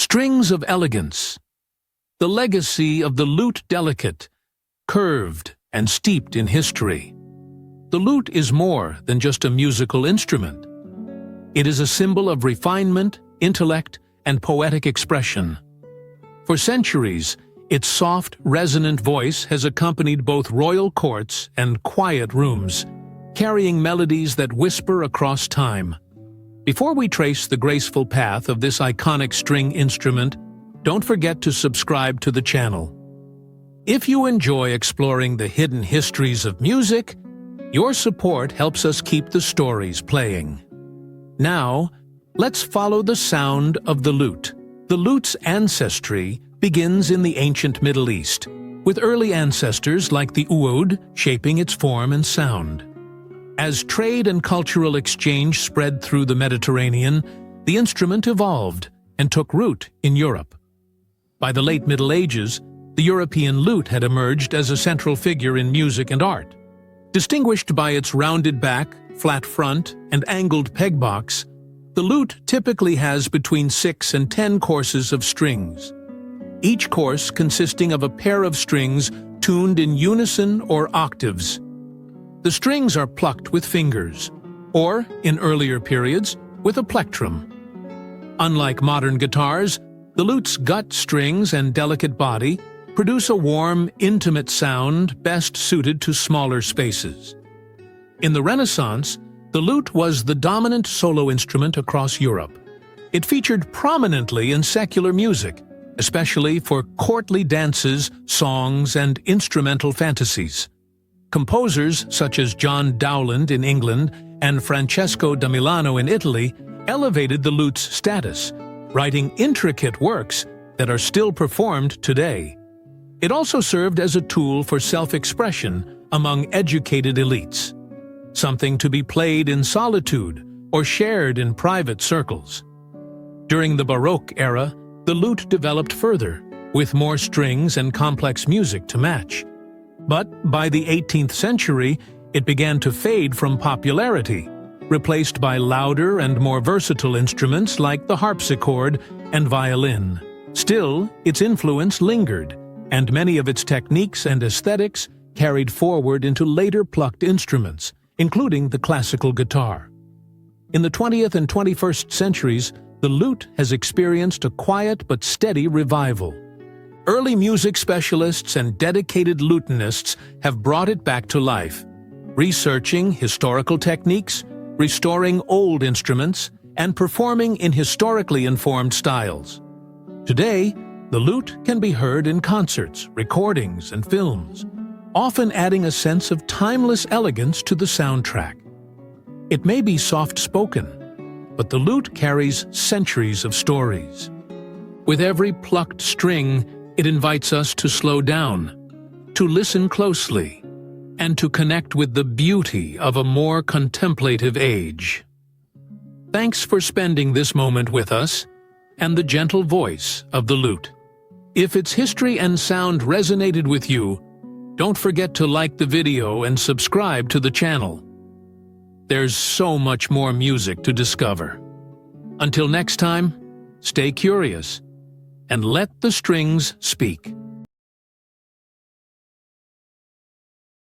Strings of elegance. The legacy of the lute delicate, curved and steeped in history. The lute is more than just a musical instrument. It is a symbol of refinement, intellect, and poetic expression. For centuries, its soft, resonant voice has accompanied both royal courts and quiet rooms, carrying melodies that whisper across time. Before we trace the graceful path of this iconic string instrument, don't forget to subscribe to the channel. If you enjoy exploring the hidden histories of music, your support helps us keep the stories playing. Now, let's follow the sound of the lute. The lute's ancestry begins in the ancient Middle East, with early ancestors like the oud shaping its form and sound. As trade and cultural exchange spread through the Mediterranean, the instrument evolved and took root in Europe. By the late Middle Ages, the European lute had emerged as a central figure in music and art. Distinguished by its rounded back, flat front, and angled pegbox, the lute typically has between 6 and 10 courses of strings, each course consisting of a pair of strings tuned in unison or octaves. The strings are plucked with fingers, or, in earlier periods, with a plectrum. Unlike modern guitars, the lute's gut strings and delicate body produce a warm, intimate sound best suited to smaller spaces. In the Renaissance, the lute was the dominant solo instrument across Europe. It featured prominently in secular music, especially for courtly dances, songs, and instrumental fantasies. Composers such as John Dowland in England and Francesco da Milano in Italy elevated the lute's status, writing intricate works that are still performed today. It also served as a tool for self-expression among educated elites, something to be played in solitude or shared in private circles. During the Baroque era, the lute developed further, with more strings and complex music to match. But by the 18th century, it began to fade from popularity, replaced by louder and more versatile instruments like the harpsichord and violin. Still, its influence lingered, and many of its techniques and aesthetics carried forward into later plucked instruments, including the classical guitar. In the 20th and 21st centuries, the lute has experienced a quiet but steady revival. Early music specialists and dedicated lutenists have brought it back to life, researching historical techniques, restoring old instruments, and performing in historically informed styles. Today, the lute can be heard in concerts, recordings, and films, often adding a sense of timeless elegance to the soundtrack. It may be soft-spoken, but the lute carries centuries of stories. With every plucked string, it invites us to slow down, to listen closely, and to connect with the beauty of a more contemplative age. Thanks for spending this moment with us and the gentle voice of the lute. If its history and sound resonated with you, don't forget to like the video and subscribe to the channel. There's so much more music to discover. Until next time, stay curious and let the strings speak.